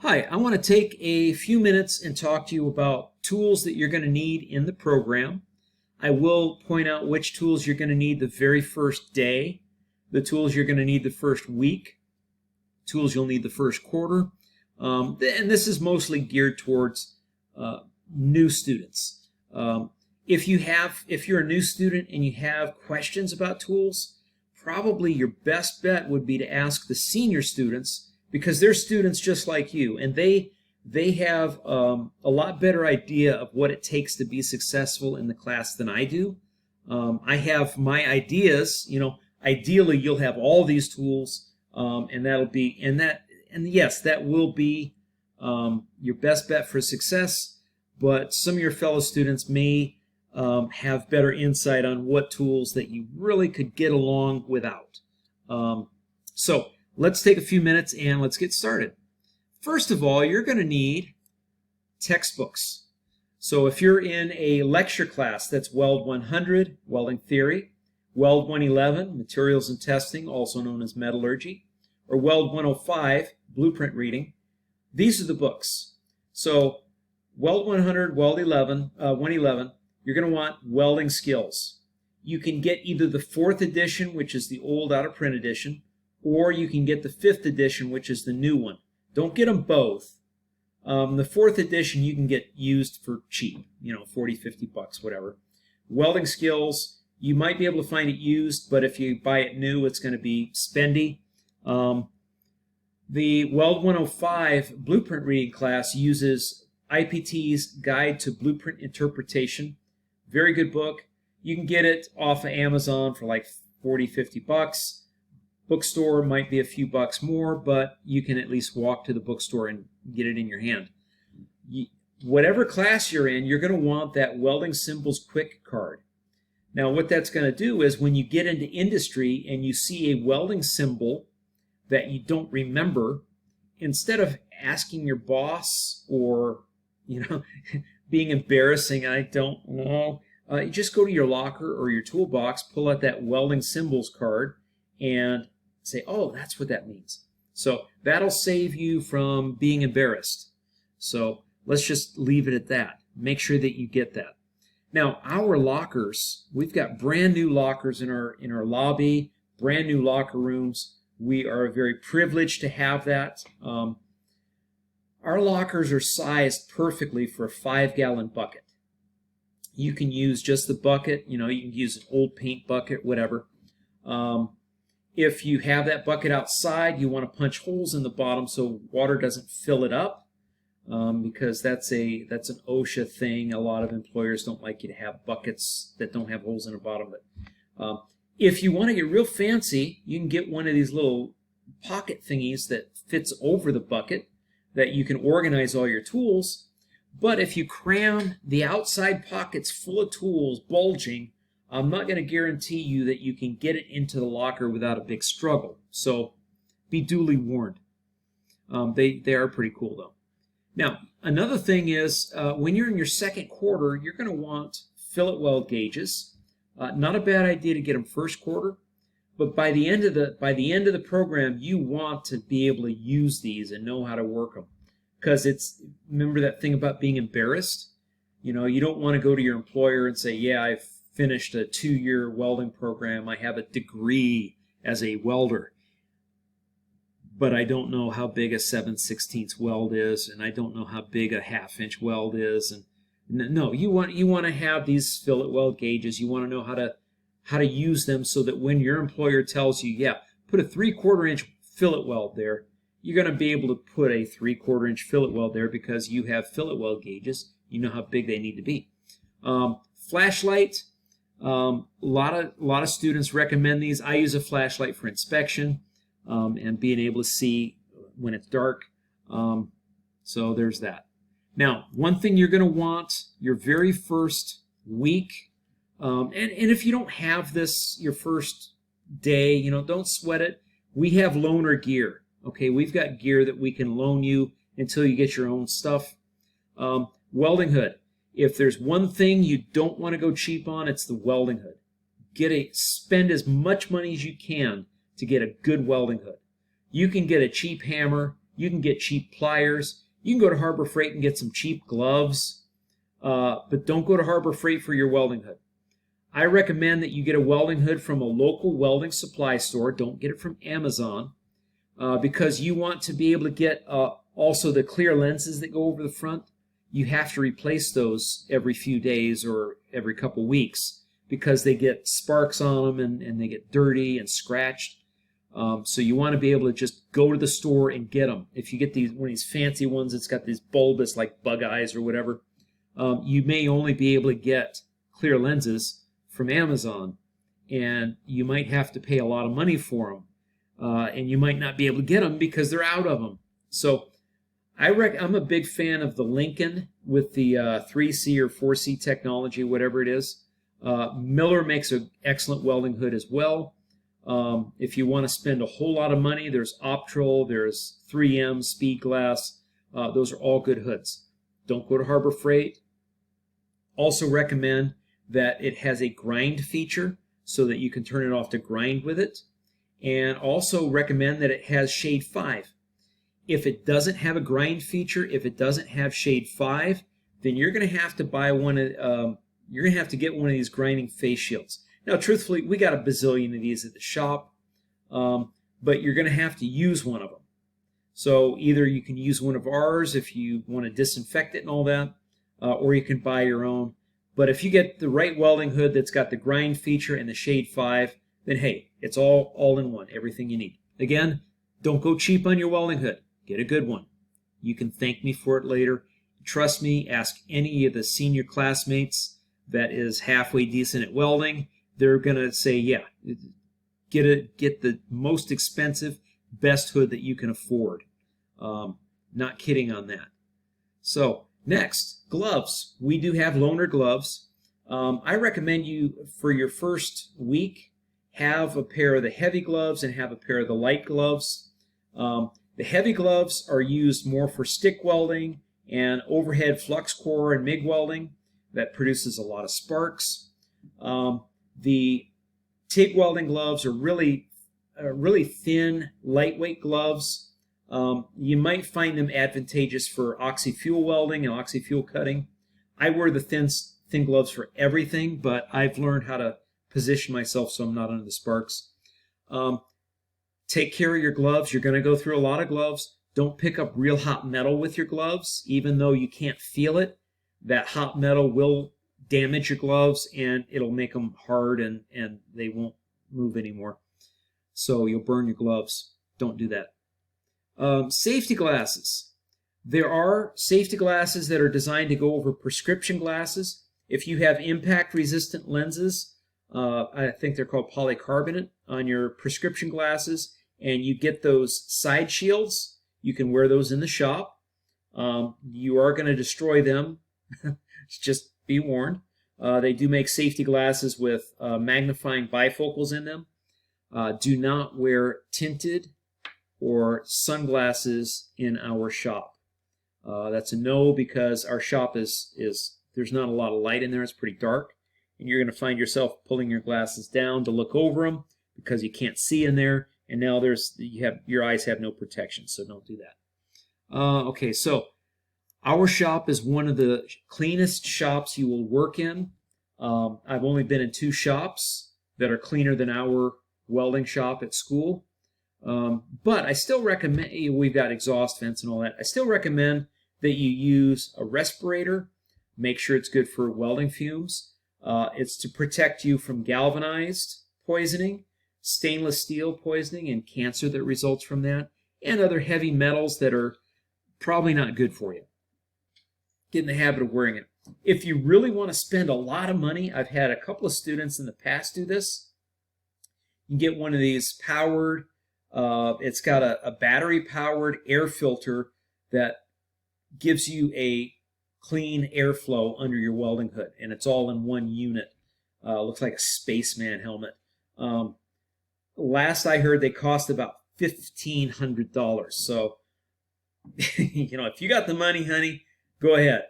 Hi, I want to take a few minutes and talk to you about tools that you're going to need in the program. I will point out which tools you're going to need the very first day, the tools you're going to need the first week, tools you'll need the first quarter, and this is mostly geared towards new students. If you're a new student and you have questions about tools, probably your best bet would be to ask the senior students, because they're students just like you, and they have a lot better idea of what it takes to be successful in the class than I do. I have my ideas. Ideally you'll have all these tools, and yes, that will be your best bet for success. But some of your fellow students may have better insight on what tools that you really could get along without. So let's take a few minutes and let's get started. First of all, you're going to need textbooks. So if you're in a lecture class, that's Weld 100, Welding Theory, Weld 111, Materials and Testing, also known as Metallurgy, or Weld 105, Blueprint Reading, these are the books. So Weld 100, Weld 111, you're going to want Welding Skills. You can get either the 4th edition, which is the old out-of-print edition, or you can get the 5th edition, which is the new one. Don't get them both. The 4th edition you can get used for cheap, 40, 50 bucks, whatever. Welding Skills, you might be able to find it used, but if you buy it new, it's going to be spendy. The Weld 105 Blueprint Reading class uses IPT's Guide to Blueprint Interpretation. Very good book. You can get it off of Amazon for like 40, 50 bucks. Bookstore might be a few bucks more, but you can at least walk to the bookstore and get it in your hand. Whatever class you're in, you're going to want that Welding Symbols Quick card. Now what that's going to do is when you get into industry and you see a welding symbol that you don't remember, instead of asking your boss or being embarrassing, I don't know, you just go to your locker or your toolbox, pull out that Welding Symbols card, and say, oh, that's what that means. So that'll save you from being embarrassed. So let's just leave it at that. Make sure that you get that. Now, our lockers, we've got brand new lockers in our lobby, brand new locker rooms. We are very privileged to have that. Our lockers are sized perfectly for a 5-gallon bucket. You can use just the bucket, you can use an old paint bucket, whatever. If you have that bucket outside, you want to punch holes in the bottom so water doesn't fill it up, because that's an OSHA thing. A lot of employers don't like you to have buckets that don't have holes in the bottom. But if you want to get real fancy, you can get one of these little pocket thingies that fits over the bucket that you can organize all your tools. But if you cram the outside pockets full of tools, bulging, I'm not going to guarantee you that you can get it into the locker without a big struggle. So be duly warned. They are pretty cool though. Now, another thing is when you're in your second quarter, you're going to want fillet weld gauges. Not a bad idea to get them first quarter, but by the end of the program, you want to be able to use these and know how to work them. Because remember that thing about being embarrassed? You don't want to go to your employer and say, yeah, I've finished a 2-year welding program. I have a degree as a welder, but I don't know how big a 7/16 weld is, and I don't know how big a 1/2-inch weld is. And no, you want to have these fillet weld gauges. You want to know how to use them so that when your employer tells you, yeah, put a 3/4-inch fillet weld there, you're going to be able to put a 3/4-inch fillet weld there because you have fillet weld gauges. You know how big they need to be. Flashlight. A lot of students recommend these. I use a flashlight for inspection and being able to see when it's dark. So there's that. Now, one thing you're going to want your very first week, and if you don't have this your first day, don't sweat it. We have loaner gear. Okay, we've got gear that we can loan you until you get your own stuff. Welding hood. If there's one thing you don't want to go cheap on, it's the welding hood. Spend as much money as you can to get a good welding hood. You can get a cheap hammer You can get cheap pliers. You can go to Harbor Freight and get some cheap gloves, but don't go to Harbor Freight for your welding hood. I recommend that you get a welding hood from a local welding supply store. Don't get it from Amazon, because you want to be able to get also the clear lenses that go over the front. You have to replace those every few days or every couple weeks because they get sparks on them and they get dirty and scratched. So you want to be able to just go to the store and get them. If you get one of these fancy ones that's got these bulbous like bug eyes or whatever, you may only be able to get clear lenses from Amazon, and you might have to pay a lot of money for them, and you might not be able to get them because they're out of them. So I'm a big fan of the Lincoln with the 3C or 4C technology, whatever it is. Miller makes an excellent welding hood as well. If you want to spend a whole lot of money, there's Optrol, there's 3M, Speed Glass. Those are all good hoods. Don't go to Harbor Freight. Also recommend that it has a grind feature so that you can turn it off to grind with it. And also recommend that it has shade 5. If it doesn't have a grind feature, if it doesn't have shade 5, then you're going to have to buy you're going to have to get one of these grinding face shields. Now, truthfully, we got a bazillion of these at the shop, but you're going to have to use one of them. So either you can use one of ours if you want to disinfect it and all that, or you can buy your own. But if you get the right welding hood that's got the grind feature and the shade 5, then hey, it's all in one, everything you need. Again, don't go cheap on your welding hood. Get a good one. You can thank me for it later. Trust me, ask any of the senior classmates that is halfway decent at welding. They're going to say, yeah, get the most expensive, best hood that you can afford. Not kidding on that. So next, gloves. We do have loaner gloves. I recommend you, for your first week, have a pair of the heavy gloves and have a pair of the light gloves. The heavy gloves are used more for stick welding and overhead flux core and MIG welding. That produces a lot of sparks. The TIG welding gloves are really thin, lightweight gloves. You might find them advantageous for oxy-fuel welding and oxy-fuel cutting. I wear the thin gloves for everything, but I've learned how to position myself so I'm not under the sparks. Take care of your gloves. You're going to go through a lot of gloves. Don't pick up real hot metal with your gloves, even though you can't feel it. That hot metal will damage your gloves and it'll make them hard and they won't move anymore. So you'll burn your gloves. Don't do that. Safety glasses. There are safety glasses that are designed to go over prescription glasses. If you have impact resistant lenses, I think they're called polycarbonate, on your prescription glasses, and you get those side shields, you can wear those in the shop. You are going to destroy them. Just be warned. They do make safety glasses with magnifying bifocals in them. Do not wear tinted or sunglasses in our shop. That's a no, because our shop is there's not a lot of light in there. It's pretty dark, and you're going to find yourself pulling your glasses down to look over them because you can't see in there, and now your eyes have no protection, so don't do that. Okay, so our shop is one of the cleanest shops you will work in. I've only been in 2 shops that are cleaner than our welding shop at school. But I still recommend, we've got exhaust vents and all that. I still recommend that you use a respirator. Make sure it's good for welding fumes. It's to protect you from galvanized poisoning, stainless steel poisoning, and cancer that results from that, and other heavy metals that are probably not good for you. Get in the habit of wearing it. If you really want to spend a lot of money, I've had a couple of students in the past do this. You can get one of these powered, it's got a battery-powered air filter that gives you a clean airflow under your welding hood, and it's all in one unit. Looks like a spaceman helmet. Last I heard, they cost about $1,500. So, if you got the money, honey, go ahead.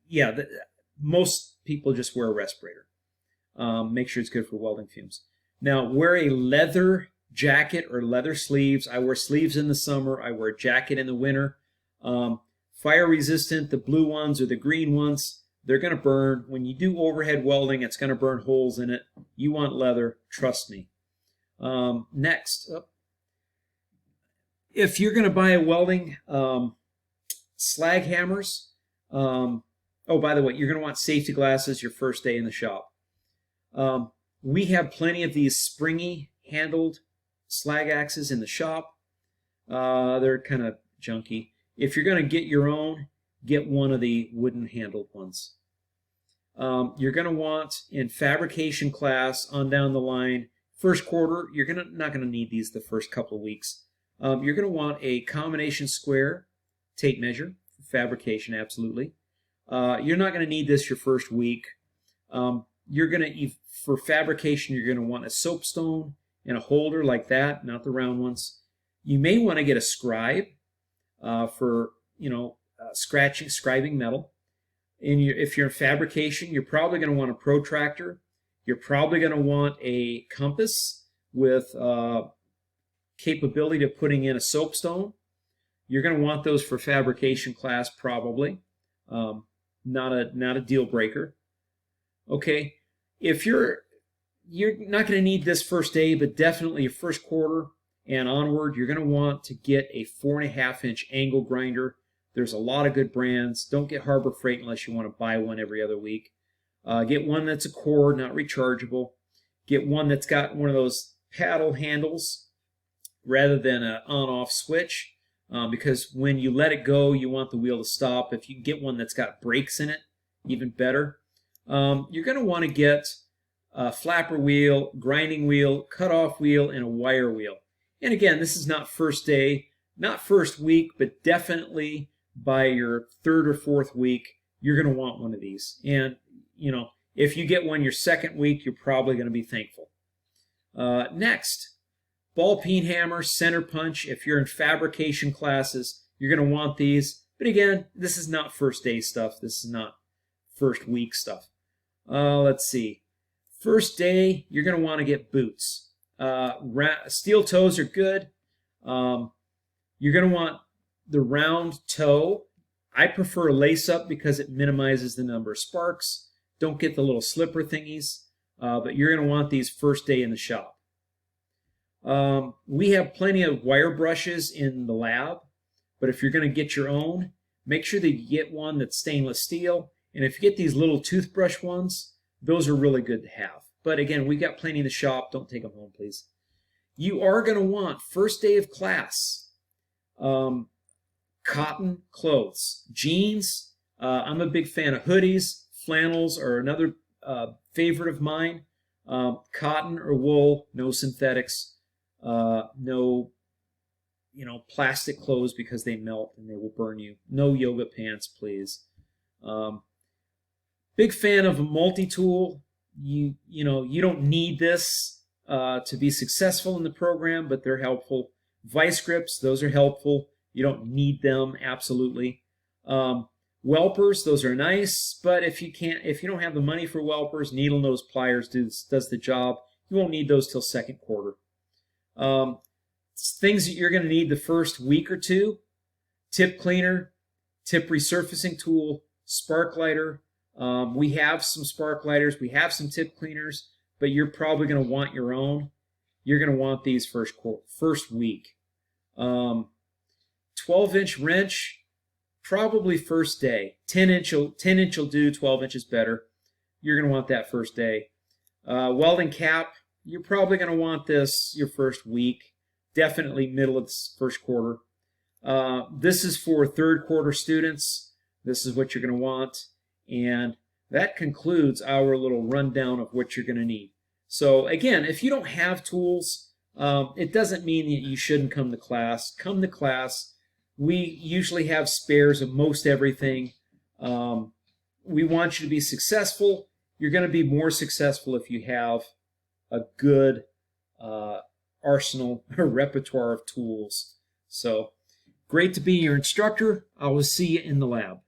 Yeah, most people just wear a respirator. Make sure it's good for welding fumes. Now, wear a leather jacket or leather sleeves. I wear sleeves in the summer. I wear a jacket in the winter. Fire resistant, the blue ones or the green ones, they're going to burn. When you do overhead welding, it's going to burn holes in it. You want leather, trust me. Next, if you're going to buy a welding slag hammers, oh, by the way, you're going to want safety glasses your first day in the shop. We have plenty of these springy handled slag axes in the shop. They're kind of junky. If you're going to get your own, get one of the wooden handled ones. You're going to want, in fabrication class on down the line, first quarter, you're not going to need these the first couple of weeks. You're going to want a combination square tape measure, fabrication, absolutely. You're not going to need this your first week. For fabrication, you're going to want a soapstone and a holder like that, not the round ones. You may want to get a scribe for scribing metal. If you're in fabrication, you're probably going to want a protractor. You're probably going to want a compass with capability of putting in a soapstone. You're going to want those for fabrication class, probably. Not a deal breaker. Okay, if you're not going to need this first day, but definitely your first quarter and onward, you're going to want to get a 4.5-inch angle grinder. There's a lot of good brands. Don't get Harbor Freight unless you want to buy one every other week. Get one that's a cord, not rechargeable. Get one that's got one of those paddle handles rather than an on-off switch, because when you let it go, you want the wheel to stop. If you get one that's got brakes in it, even better. You're going to want to get a flapper wheel, grinding wheel, cutoff wheel, and a wire wheel. And again, this is not first day, not first week, but definitely by your third or fourth week, you're going to want one of these. And, if you get one your second week, you're probably going to be thankful. Next, ball peen hammer, center punch. If you're in fabrication classes, you're going to want these. But again, this is not first day stuff. This is not first week stuff. Let's see. First day, you're going to want to get boots. Steel toes are good. You're going to want the round toe. I prefer a lace-up because it minimizes the number of sparks. Don't get the little slipper thingies, but you're going to want these first day in the shop. We have plenty of wire brushes in the lab, but if you're going to get your own, make sure that you get one that's stainless steel. And if you get these little toothbrush ones, those are really good to have. But again, we've got plenty in the shop. Don't take them home, please. You are going to want, first day of class, cotton clothes. Jeans, I'm a big fan of hoodies. Flannels are another favorite of mine. Cotton or wool, no synthetics, no plastic clothes because they melt and they will burn you. No yoga pants, please. Big fan of a multi-tool. You don't need this to be successful in the program, but they're helpful. Vice grips, those are helpful. You don't need them, absolutely. Welpers, those are nice, but if you don't have the money for welpers, needle nose pliers does the job. You won't need those till second quarter. Things that you're going to need the first week or two: tip cleaner, tip resurfacing tool, spark lighter. We have some spark lighters, we have some tip cleaners, but you're probably going to want your own. You're going to want these first week. 12-inch wrench, probably first day. 10-inch will do, 12 inches better. You're going to want that first day. Welding cap, you're probably going to want this your first week. Definitely middle of the first quarter. This is for third quarter students. This is what you're going to want. And that concludes our little rundown of what you're going to need. So again, if you don't have tools, it doesn't mean that you shouldn't come to class. Come to class. We usually have spares of most everything. We want you to be successful. You're going to be more successful if you have a good arsenal or repertoire of tools. So great to be your instructor. I will see you in the lab.